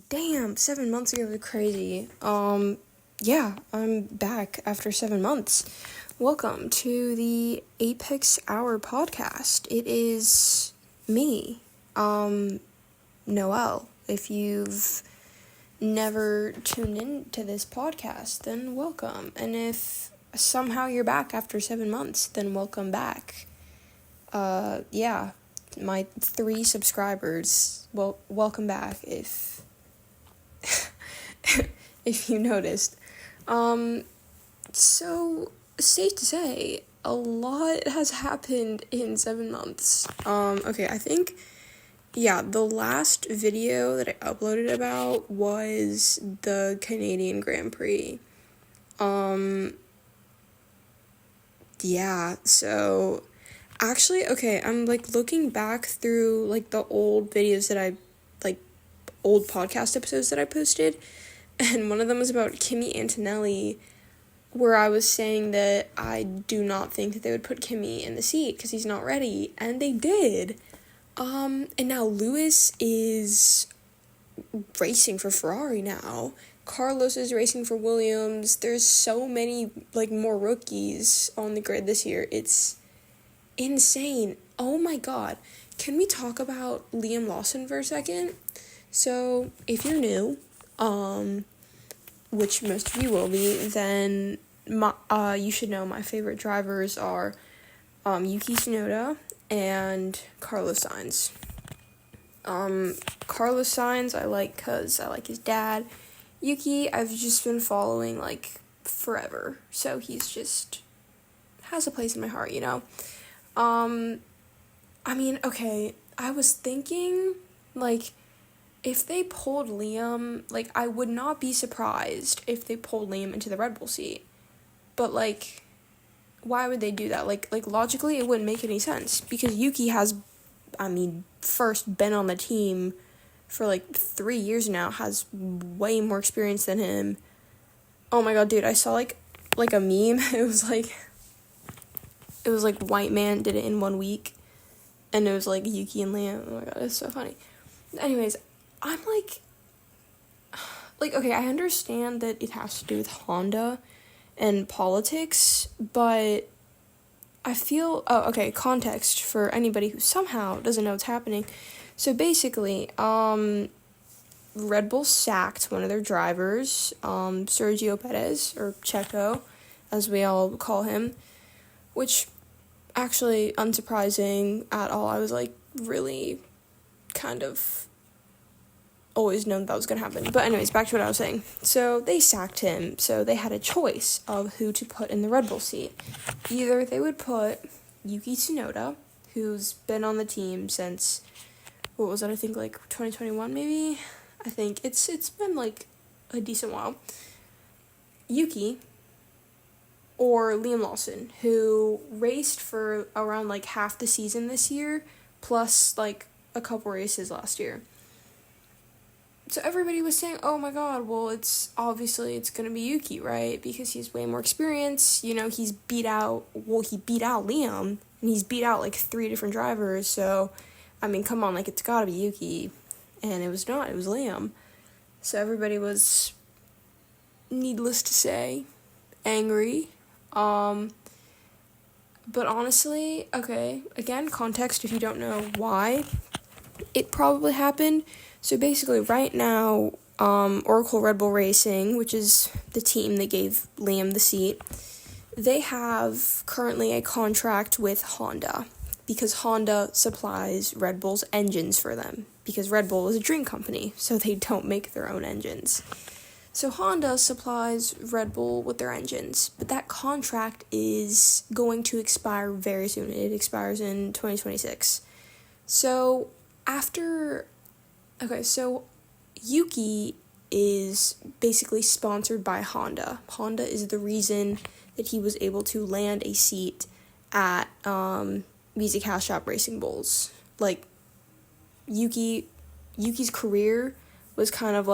Damn, 7 months ago was crazy. Yeah, I'm back after 7 months. Welcome to the Apex Hour podcast. It is me, Noel. If you've never tuned in to this podcast, then welcome. And if somehow you're back after 7 months, then welcome back. Yeah, my 3 subscribers, well, welcome back if you noticed. So, safe to say, a lot has happened in 7 months. Okay, I think, the last video that I uploaded about was the Canadian Grand Prix. So, actually, okay, I'm, looking back through, the old videos that old podcast episodes that I posted, and one of them was about Kimi Antonelli, where I was saying that I do not think that they would put Kimi in the seat because he's not ready, and they did. And now Lewis is racing for Ferrari now. Carlos is racing for Williams. There's so many, more rookies on the grid this year. It's insane. Oh my god. Can we talk about Liam Lawson for a second? So, if you're new, which most of you will be, then you should know my favorite drivers are Yuki Tsunoda and Carlos Sainz. Carlos Sainz I like because I like his dad. Yuki I've just been following forever, so he's just has a place in my heart, you know. Okay, I was thinking if they pulled Liam, I would not be surprised if they pulled Liam into the Red Bull seat. But, why would they do that? Logically, it wouldn't make any sense. Because Yuki has, first been on the team for, 3 years now, has way more experience than him. Oh my god, dude, I saw, a meme. It was, white man did it in 1 week. And it was, Yuki and Liam. Oh my god, it's so funny. Anyways, I'm okay, I understand that it has to do with Honda and politics, but I feel, context for anybody who somehow doesn't know what's happening. So basically, Red Bull sacked one of their drivers, Sergio Perez, or Checo, as we all call him, which actually unsurprising at all. I was, really kind of always known that was going to happen. But anyways, back to what I was saying. So they sacked him, so they had a choice of who to put in the Red Bull seat. Either they would put Yuki Tsunoda, who's been on the team since, what was it, I think 2021 maybe? I think it's been a decent while. Yuki, or Liam Lawson, who raced for around half the season this year, plus a couple races last year. So everybody was saying, oh my god, well, it's going to be Yuki, right? Because he has way more experience. You know, he beat out Liam, and he's beat out 3 different drivers. So, come on, it's gotta be Yuki. And it was not, it was Liam. So everybody was, needless to say, angry. But honestly, okay, again, context if you don't know why it probably happened. So basically, right now, Oracle Red Bull Racing, which is the team that gave Liam the seat, they have currently a contract with Honda, because Honda supplies Red Bull's engines for them, because Red Bull is a drink company, so they don't make their own engines. So Honda supplies Red Bull with their engines, but that contract is going to expire very soon. It expires in 2026. So so Yuki is basically sponsored by Honda. Honda is the reason that he was able to land a seat at Visa Cash App Racing Bulls. Yuki's career was kind of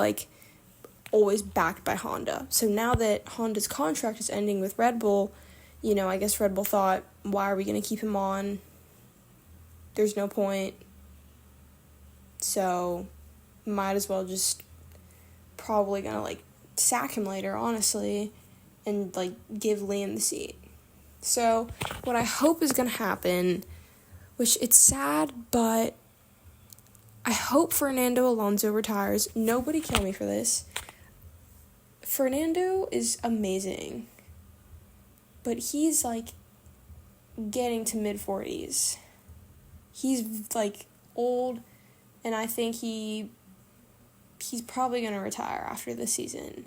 always backed by Honda. So now that Honda's contract is ending with Red Bull, I guess Red Bull thought, why are we going to keep him on? There's no point. So might as well just probably gonna, like, sack him later, honestly, and, like, give Liam the seat. So, what I hope is gonna happen, which it's sad, but I hope Fernando Alonso retires. Nobody kill me for this. Fernando is amazing, but he's, like, getting to mid-40s. He's, like, old, and I think he's probably going to retire after this season.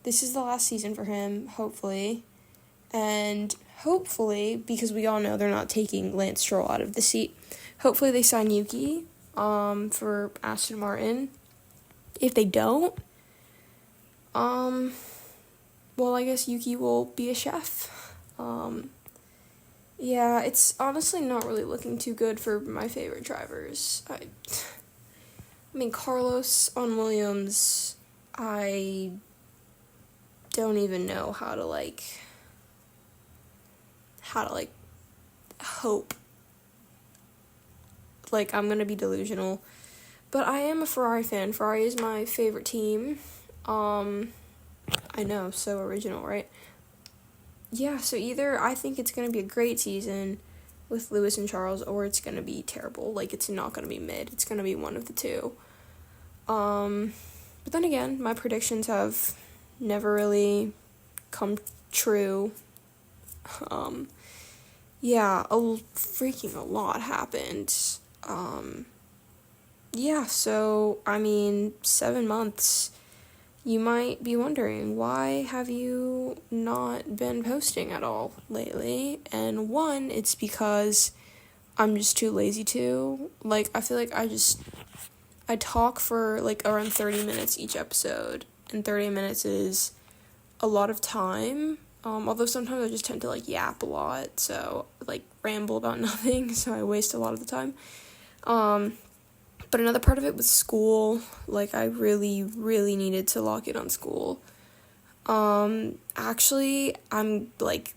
This is the last season for him, hopefully. And hopefully, because we all know they're not taking Lance Stroll out of the seat, hopefully they sign Yuki for Aston Martin. If they don't, well, I guess Yuki will be a chef. Yeah, it's honestly not really looking too good for my favorite drivers. I mean, Carlos on Williams, I don't even know how to hope. Like, I'm gonna be delusional. But I am a Ferrari fan. Ferrari is my favorite team. I know, so original, right? Yeah, so either I think it's going to be a great season with Lewis and Charles, or it's going to be terrible. Like, it's not going to be mid. It's going to be one of the two. But then again, my predictions have never really come true. Yeah, a lot happened. Yeah, so, I mean, 7 months. You might be wondering, why have you not been posting at all lately? And one, it's because I'm just too lazy to. Like, I feel like I talk for, like, around 30 minutes each episode, and 30 minutes is a lot of time, although sometimes I just tend to, like, yap a lot, so, like, ramble about nothing, so I waste a lot of the time. But another part of it was school. Like, I really, really needed to lock in on school. Actually, I'm, like,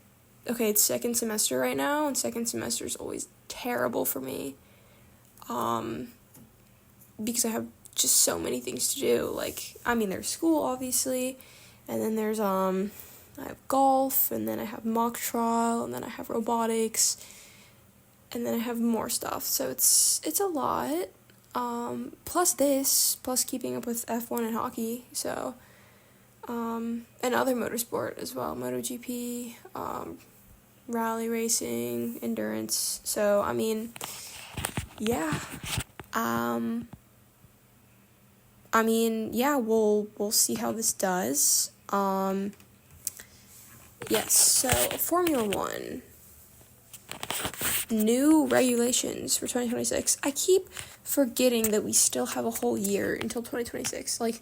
okay, it's second semester right now, and second semester is always terrible for me. Because I have just so many things to do. Like, I mean, there's school, obviously, and then there's, I have golf, and then I have mock trial, and then I have robotics, and then I have more stuff. So it's a lot. Plus keeping up with F1 and hockey, so, and other motorsport as well, MotoGP, rally racing, endurance, so, I mean, yeah, we'll see how this does. Yes, so, Formula 1, new regulations for 2026, I keep forgetting that we still have a whole year until 2026. Like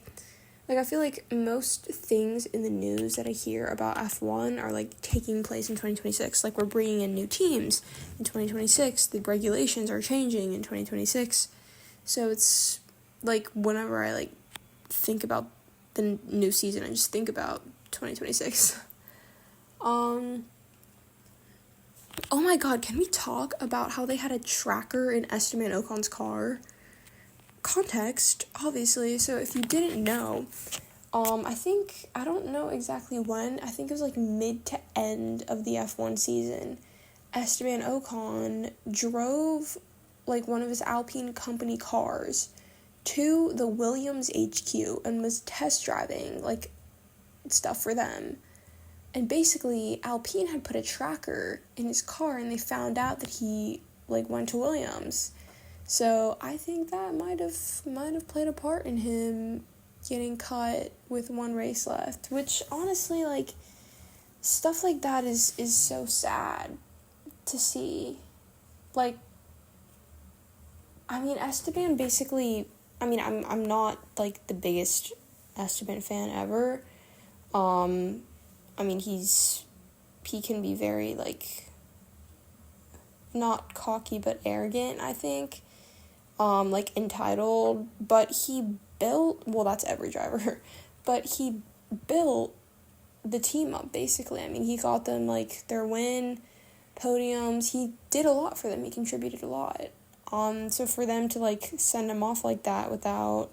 I feel like most things in the news that I hear about F1 are, like, taking place in 2026. Like, we're bringing in new teams in 2026. The regulations are changing in 2026. So it's, like, whenever I, like, think about the new season, I just think about 2026. Oh my god, can we talk about how they had a tracker in Esteban Ocon's car? Context, obviously, so if you didn't know, I don't know exactly when, I think it was, like, mid to end of the F1 season, Esteban Ocon drove, like, one of his Alpine company cars to the Williams HQ and was test driving, like, stuff for them. And basically, Alpine had put a tracker in his car, and they found out that he, like, went to Williams. So I think that might have played a part in him getting cut with one race left. Which, honestly, like, stuff like that is so sad to see. Like, I mean, Esteban basically, I mean, I'm not, like, the biggest Esteban fan ever. I mean, he can be very, like, not cocky, but arrogant, I think, like, entitled, but he built, well, that's every driver, but he built the team up, basically. I mean, he got them, like, their win, podiums, he did a lot for them, he contributed a lot, so for them to, like, send him off like that without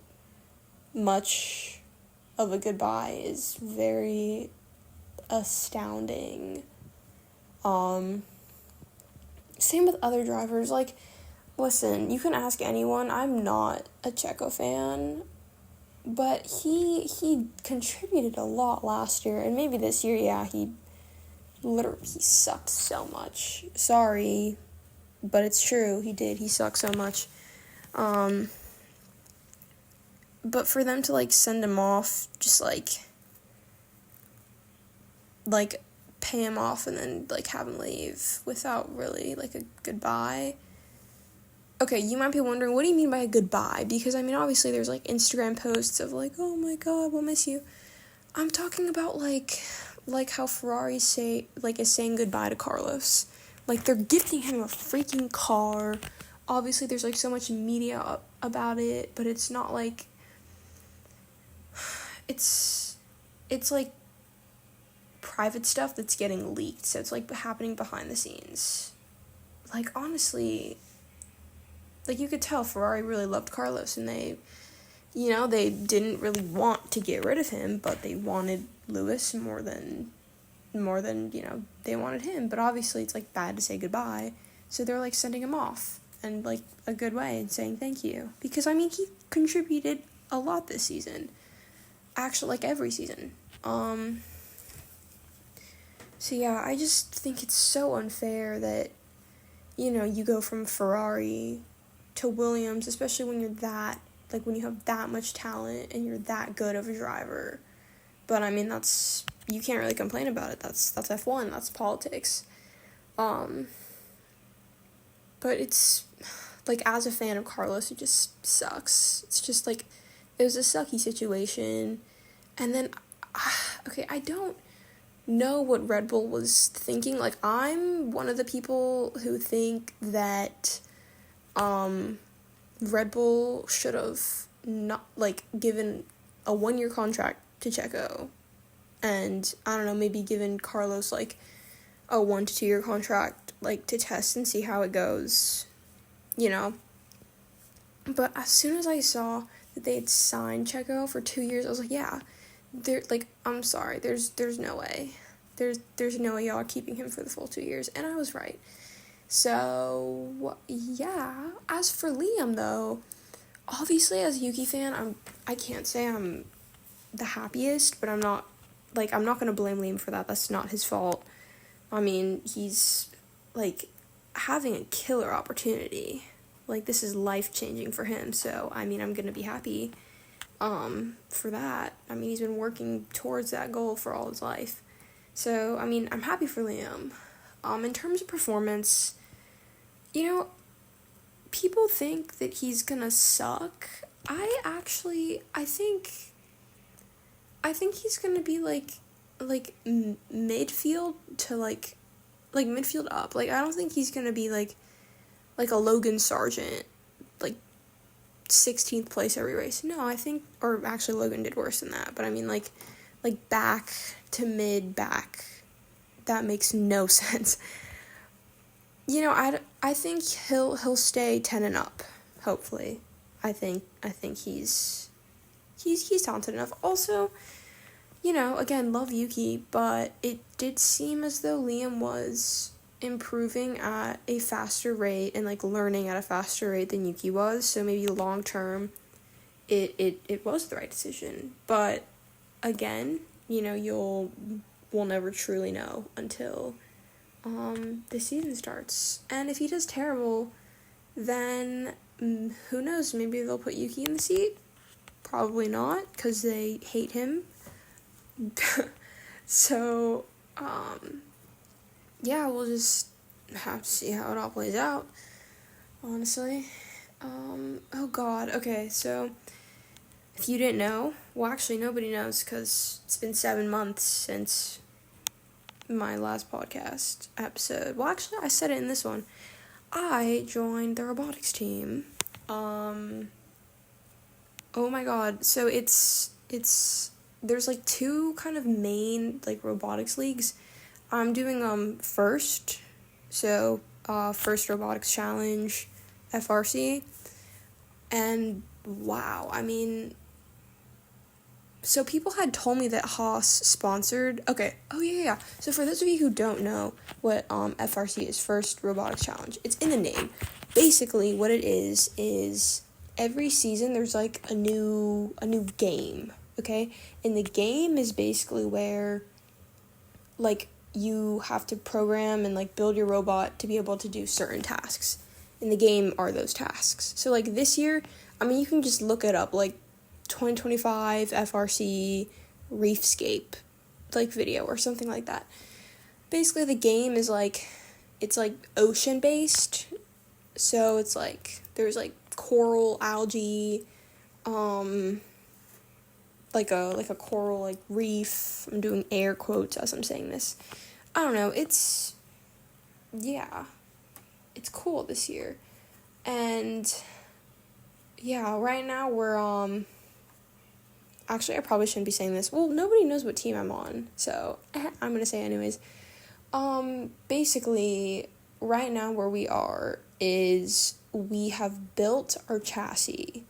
much, of a goodbye is very astounding. Same with other drivers. Like, listen, you can ask anyone. I'm not a Checo fan, but he contributed a lot last year, and maybe this year, yeah, he sucked so much. Sorry, but it's true. He did. He sucked so much. But for them to, like, send him off, just, like, pay him off and then, like, have him leave without really, like, a goodbye. Okay, you might be wondering, what do you mean by a goodbye? Because, I mean, obviously there's, like, Instagram posts of, like, oh my god, we'll miss you. I'm talking about, like how Ferrari is saying goodbye to Carlos. Like, they're gifting him a freaking car. Obviously, there's, like, so much media about it, but it's not, like, it's like, private stuff that's getting leaked, so it's, like, happening behind the scenes. Like, honestly, like, you could tell Ferrari really loved Carlos, and they didn't really want to get rid of him, but they wanted Lewis more than, they wanted him. But obviously it's, like, bad to say goodbye, so they're, like, sending him off in, like, a good way and saying thank you. Because, I mean, he contributed a lot this season. Actually, like, every season. So, yeah, I just think it's so unfair that, you go from Ferrari to Williams, especially when you're when you have that much talent and you're that good of a driver. But, I mean, you can't really complain about it. That's F1, that's politics. But it's, like, as a fan of Carlos, it just sucks. It's just, like, it was a sucky situation. And then, okay, I don't know what Red Bull was thinking. Like, I'm one of the people who think that Red Bull should have not, like, given a 1-year contract to Checo, and, I don't know, maybe given Carlos, like, a 1 to 2 year contract, like, to test and see how it goes, But as soon as I saw that they had signed Checo for 2 years, I was like, yeah, I'm sorry, there's no way. There's no way y'all are keeping him for the full 2 years, and I was right. So, yeah, as for Liam, though, obviously, as a Yuki fan, I can't say I'm the happiest, but I'm not gonna blame Liam for that. That's not his fault. I mean, he's, like, having a killer opportunity. Like, this is life-changing for him, so, I mean, I'm gonna be happy, for that. I mean, he's been working towards that goal for all his life. So, I mean, I'm happy for Liam. In terms of performance, people think that he's gonna suck. I think he's gonna be, like midfield to, like midfield up. Like, I don't think he's gonna be, like a Logan Sargent, like, 16th place every race. No, I think, or actually Logan did worse than that, but I mean, like back to mid-back. That makes no sense. I think he'll stay 10 and up, hopefully. I think he's talented enough. Also, again, love Yuki, but it did seem as though Liam was improving at a faster rate and, like, learning at a faster rate than Yuki was, so maybe long term it was the right decision. But again, we'll never truly know until the season starts. And if he does terrible, then who knows, maybe they'll put Yuki in the seat. Probably not, because they hate him. So, yeah, we'll just have to see how it all plays out, honestly. Oh god, okay, so, if you didn't know, well, actually, nobody knows, because it's been 7 months since my last podcast episode. Well, actually, I said it in this one. I joined the robotics team. Oh my god, so it's there's, like, 2 kind of main, like, robotics leagues. I'm doing, FIRST, so, First Robotics Challenge, FRC, and wow, I mean, so people had told me that Haas sponsored, okay, oh yeah. So for those of you who don't know what FRC is, First Robotics Challenge, it's in the name. Basically what it is every season there's like a new game, okay? And the game is basically where like you have to program and like build your robot to be able to do certain tasks. In the game are those tasks. So like this year, I mean, you can just look it up, like 2025 FRC Reefscape like video or something like that. Basically the game is like, it's like ocean based. So it's like there's like coral, algae, like a coral like reef. I'm doing air quotes as I'm saying this. I don't know, it's cool this year. And yeah, right now we're actually I probably shouldn't be saying this. Well, nobody knows what team I'm on, so I'm gonna say anyways. Basically right now where we are is we have built our chassis.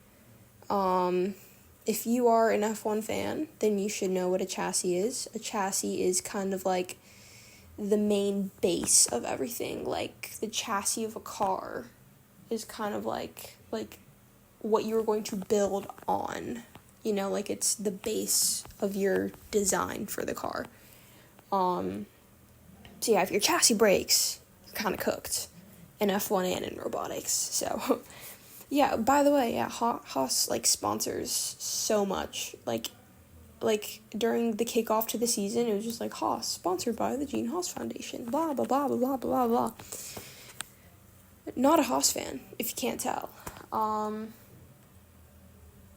If you are an F1 fan, then you should know what a chassis is. A chassis is kind of like the main base of everything. Like the chassis of a car is kind of like what you're going to build on. You know, like it's the base of your design for the car. So yeah, if your chassis breaks, you're kind of cooked in F1 and in robotics. So yeah, by the way, yeah, Haas like sponsors so much. Like during the kickoff to the season, it was just like Haas, sponsored by the Gene Haas Foundation, blah, blah, blah, blah, blah, blah. Not a Haas fan, if you can't tell.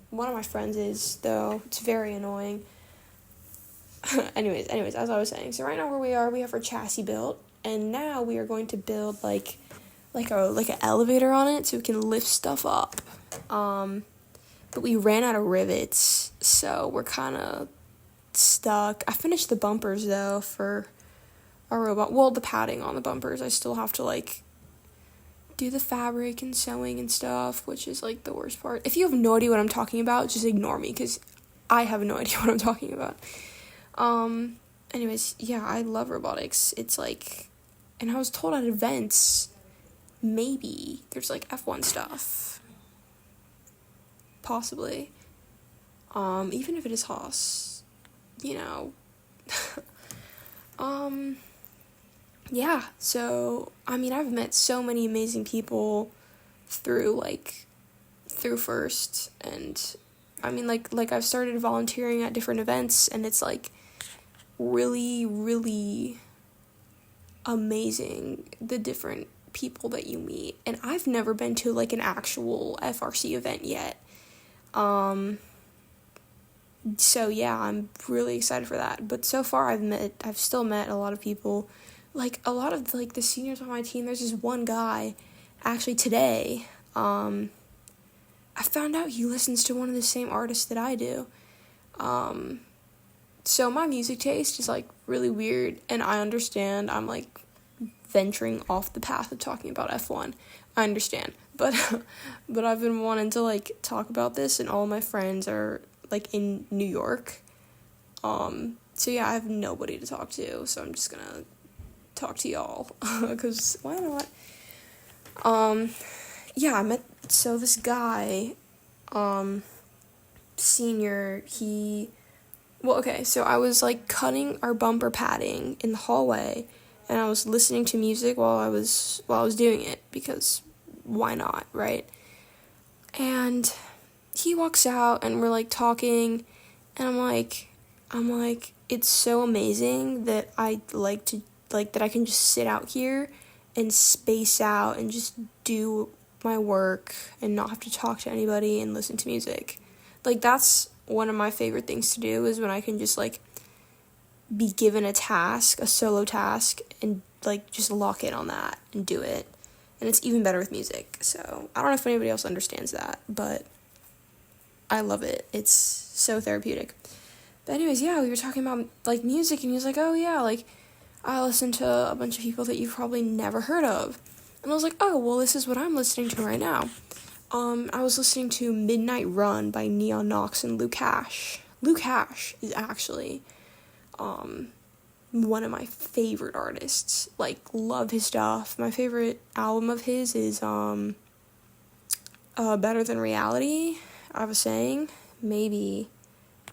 One of my friends is, though. It's very annoying. anyways, as I was saying, so right now where we are, we have our chassis built, and now we are going to build like an elevator on it so we can lift stuff up. But we ran out of rivets, so we're kind of stuck. I finished the bumpers, though, for our robot. Well, the padding on the bumpers. I still have to, like, do the fabric and sewing and stuff, which is, like, the worst part. If you have no idea what I'm talking about, just ignore me, because I have no idea what I'm talking about. Anyways, yeah, I love robotics. It's, like, and I was told at events, maybe there's, like, F1 stuff. Possibly. Even if it is Haas, you know. Yeah, so, I mean, I've met so many amazing people through First, and, I mean, like, I've started volunteering at different events, and it's, like, really, really amazing, the different people that you meet, and I've never been to, like, an actual FRC event yet. So yeah, I'm really excited for that. But so far I've still met a lot of people, like a lot of like the seniors on my team. There's this one guy, actually today, I found out he listens to one of the same artists that I do. So my music taste is like really weird, and I understand I'm like venturing off the path of talking about F1. I understand. But I've been wanting to, like, talk about this, and all my friends are, like, in New York. So, yeah, I have nobody to talk to, so I'm just gonna talk to y'all, because why not? Yeah, I met, so this guy, senior, so I was, like, cutting our bumper padding in the hallway, and I was listening to music while I was doing it, because why not, right? And he walks out, and we're, like, talking, and I'm like, it's so amazing that I that I can just sit out here and space out and just do my work and not have to talk to anybody and listen to music. Like, that's one of my favorite things to do, is when I can just, like, be given a task, a solo task, and, like, just lock in on that and do it. And it's even better with music. So I don't know if anybody else understands that, but I love it. It's so therapeutic. But anyways, yeah, we were talking about, like, music, and he was like, oh, yeah, like, I listen to a bunch of people that you've probably never heard of. And I was like, oh, well, this is what I'm listening to right now. I was listening to Midnight Run by Neon Nox and Lukash. Luke Hash is actually one of my favorite artists. Like, love his stuff. My favorite album of his is Better Than Reality. I was saying maybe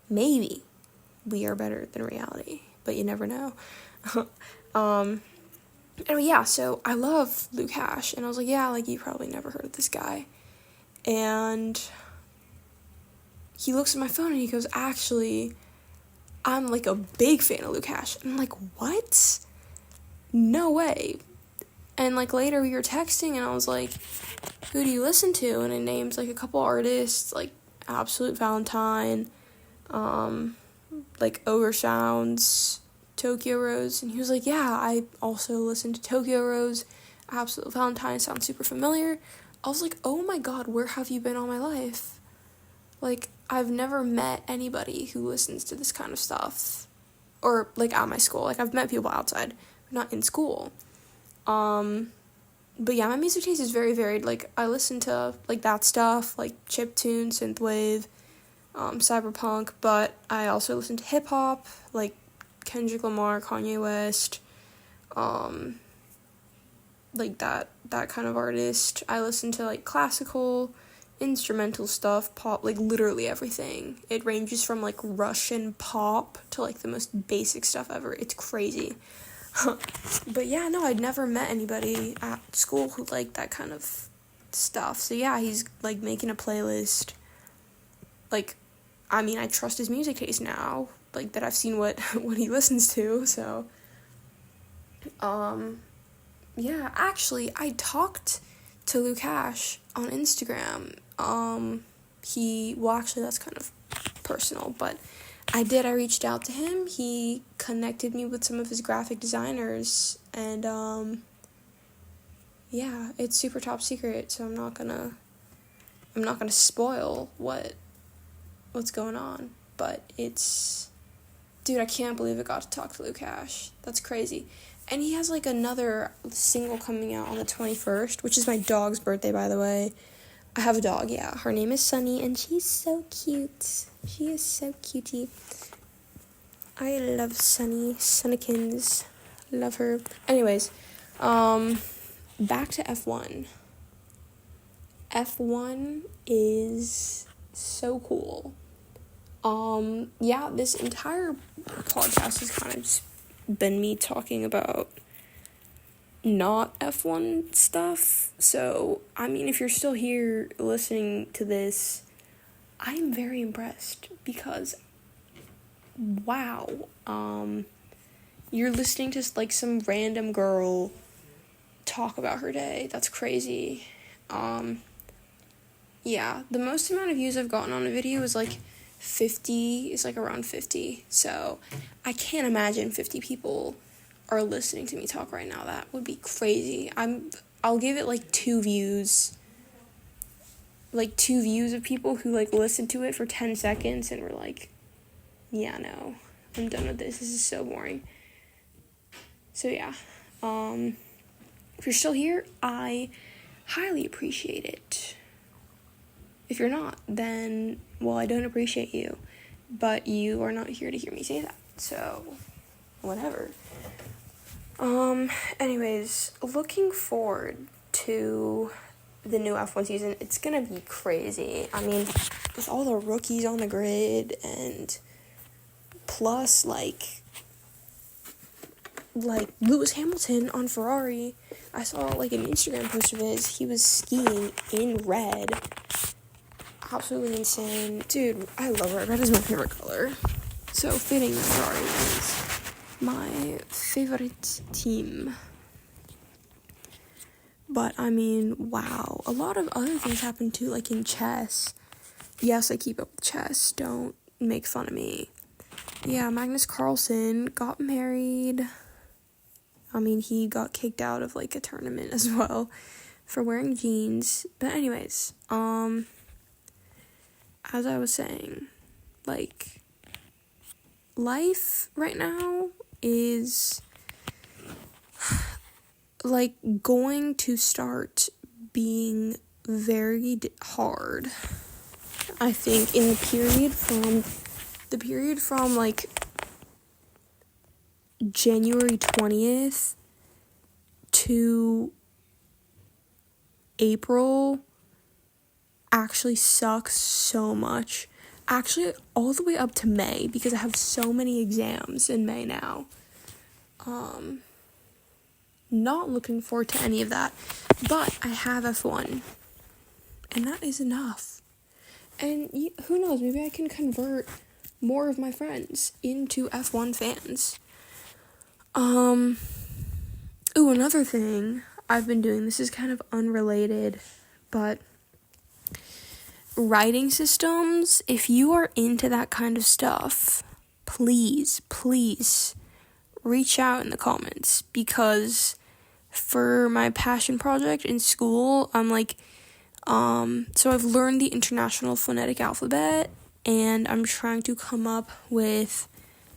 we are better than reality, but you never know. Anyway, yeah, so I love Luke Hash, and I was like, yeah, like, you probably never heard of this guy. And he looks at my phone and he goes, actually, I'm like a big fan of Luke Hash. And I'm like, what? No way. And like later we were texting and I was like, who do you listen to? And it names like a couple artists, like Absolute Valentine, like Oversounds, Tokyo Rose. And he was like, yeah, I also listen to Tokyo Rose. Absolute Valentine sounds super familiar. I was like, oh my god, where have you been all my life? Like, I've never met anybody who listens to this kind of stuff. Or, like, at my school. Like, I've met people outside, but not in school. But yeah, my music taste is very varied. Like, I listen to, like, that stuff, like chiptune, synthwave, cyberpunk, but I also listen to hip-hop, like Kendrick Lamar, Kanye West, like that kind of artist. I listen to, like, classical, instrumental stuff, pop, like, literally everything. It ranges from, like, Russian pop to, like, the most basic stuff ever. It's crazy. But yeah, no, I'd never met anybody at school who liked that kind of stuff. So yeah, he's, like, making a playlist. Like, I mean, I trust his music taste now, like, that I've seen what he listens to, so, yeah, actually, I talked to Luke Hash on Instagram. Actually, that's kind of personal, but I reached out to him. He connected me with some of his graphic designers, and, yeah, it's super top secret, so I'm not gonna spoil what's going on, but dude, I can't believe I got to talk to Luke Hash. That's crazy. And he has, like, another single coming out on the 21st, which is my dog's birthday, by the way. I have a dog, yeah. Her name is Sunny, and she's so cute. She is so cutie. I love Sunny. Sunnykins. Love her. Anyways, back to F1. F1 is so cool. Yeah, this entire podcast has kind of just been me talking about not F1 stuff. So, I mean, if you're still here listening to this, I'm very impressed because, wow, you're listening to, like, some random girl talk about her day. That's crazy. Yeah, the most amount of views I've gotten on a video is, like, 50, is, like, around 50, so I can't imagine 50 people are listening to me talk right now. That would be crazy. I'll give it, like, 2 views, like, 2 views of people who, like, listened to it for 10 seconds and were like, yeah, no, I'm done with this is so boring. So, yeah, if you're still here, I highly appreciate it. If you're not, then, well, I don't appreciate you, but you are not here to hear me say that, so, whatever. Anyways, looking forward to the new F1 season. It's gonna be crazy. I mean, with all the rookies on the grid, and plus, like Lewis Hamilton on Ferrari. I saw, like, an Instagram post of his. He was skiing in red. Absolutely insane. Dude, I love red. Red is my favorite color. So fitting that Ferrari is my favorite team. But, I mean, wow. A lot of other things happen too, like in chess. Yes, I keep up with chess. Don't make fun of me. Yeah, Magnus Carlsen got married. I mean, he got kicked out of, like, a tournament as well for wearing jeans. But anyways, as I was saying, like, life right now is, like, going to start being very hard. I think in the period from the period from, like, January 20th to April actually sucks so much. Actually, all the way up to May, because I have so many exams in May now. Not looking forward to any of that, but I have F1, and that is enough. And who knows, maybe I can convert more of my friends into F1 fans. Another thing I've been doing, this is kind of unrelated, but writing systems, if you are into that kind of stuff, please reach out in the comments, because for my passion project in school, I'm like, so I've learned the International Phonetic Alphabet, and I'm trying to come up with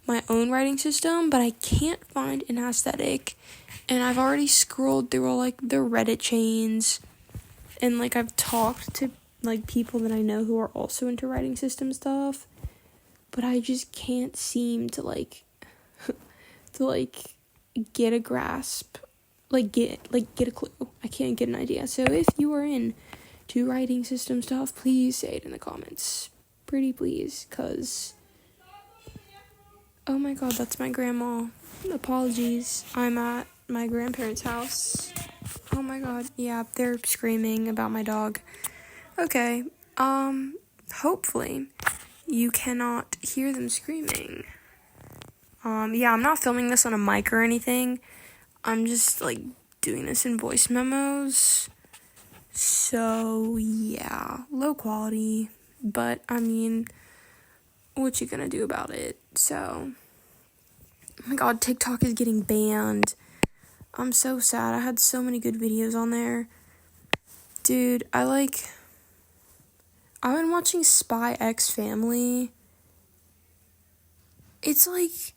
my own writing system, but I can't find an aesthetic, and I've already scrolled through all, like, the Reddit chains, and, like, I've talked to, like, people that I know who are also into writing system stuff, but I just can't seem to, like, get a grasp, get a clue. I can't get an idea. So if you are in to writing system stuff, please say it in the comments. Pretty please, because, oh my god, that's my grandma. Apologies, I'm at my grandparents' house. Oh my god, yeah, they're screaming about my dog. Okay, hopefully you cannot hear them screaming. Yeah, I'm not filming this on a mic or anything. I'm just, like, doing this in voice memos. So, yeah, low quality, but, I mean, what you gonna do about it? So, oh my god, TikTok is getting banned. I'm so sad. I had so many good videos on there. Dude, I've been watching Spy X Family. It's, like,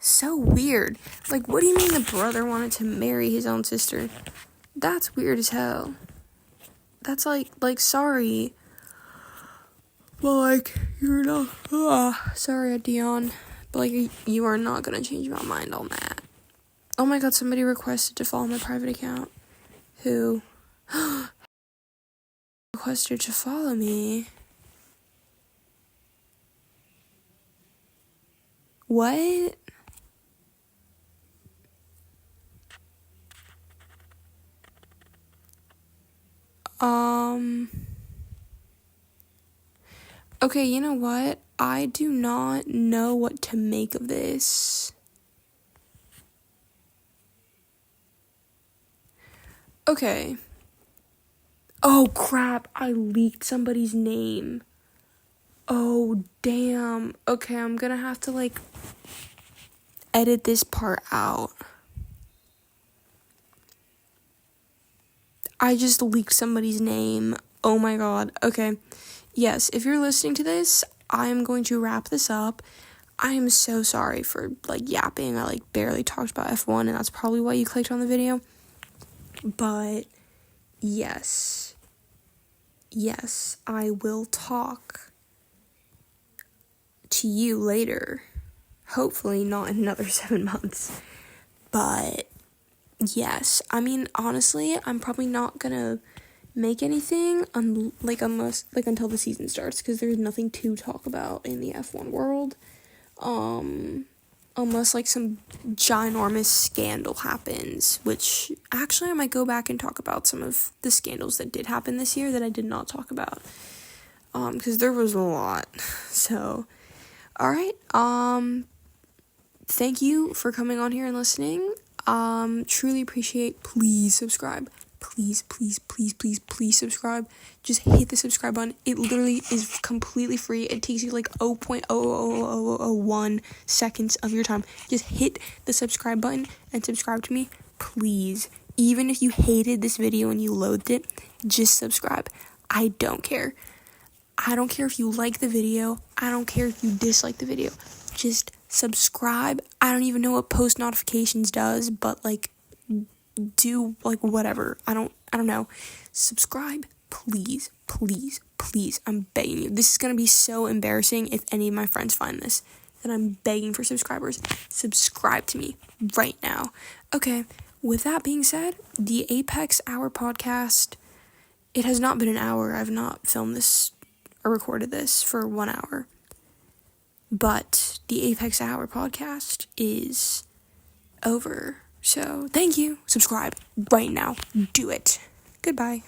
so weird. Like, what do you mean the brother wanted to marry his own sister? That's weird as hell. That's, like, sorry. But, like, you're not, sorry, Dion. But, like, you are not gonna change my mind on that. Oh my god, somebody requested to follow my private account. Who? Requested to follow me. What? Okay, you know what? I do not know what to make of this. Okay. Oh, crap. I leaked somebody's name. Oh, damn. Okay, I'm gonna have to, like, edit this part out. I just leaked somebody's name. Oh my god. Okay. Yes, if you're listening to this, I am going to wrap this up. I am so sorry for, like, yapping. I, like, barely talked about F1, and that's probably why you clicked on the video. But, yes, I will talk to you later. Hopefully not in another 7 months. But, yes, I mean, honestly, I'm probably not gonna make anything unless until the season starts, because there's nothing to talk about in the F1 world, unless, like, some ginormous scandal happens, which actually I might go back and talk about some of the scandals that did happen this year that I did not talk about, because there was a lot. So, alright, thank you for coming on here and listening. Truly appreciate. Please subscribe. Please subscribe. Just hit the subscribe button. It literally is completely free. It takes you, like, 0.00001 seconds of your time. Just hit the subscribe button and subscribe to me, please. Even if you hated this video and you loathed it, just subscribe. I don't care. I don't care if you like the video. I don't care if you dislike the video. Just subscribe. I don't even know what post notifications does, but, like, do, like, whatever. I don't know. Subscribe, please, please, please, I'm begging you. This is going to be so embarrassing if any of my friends find this. That I'm begging for subscribers. Subscribe to me right now. Okay, with that being said, the Apex Hour podcast, it has not been an hour. I've not filmed this or recorded this for 1 hour. But the Apex Hour podcast is over. So, thank you. Subscribe right now. Do it. Goodbye.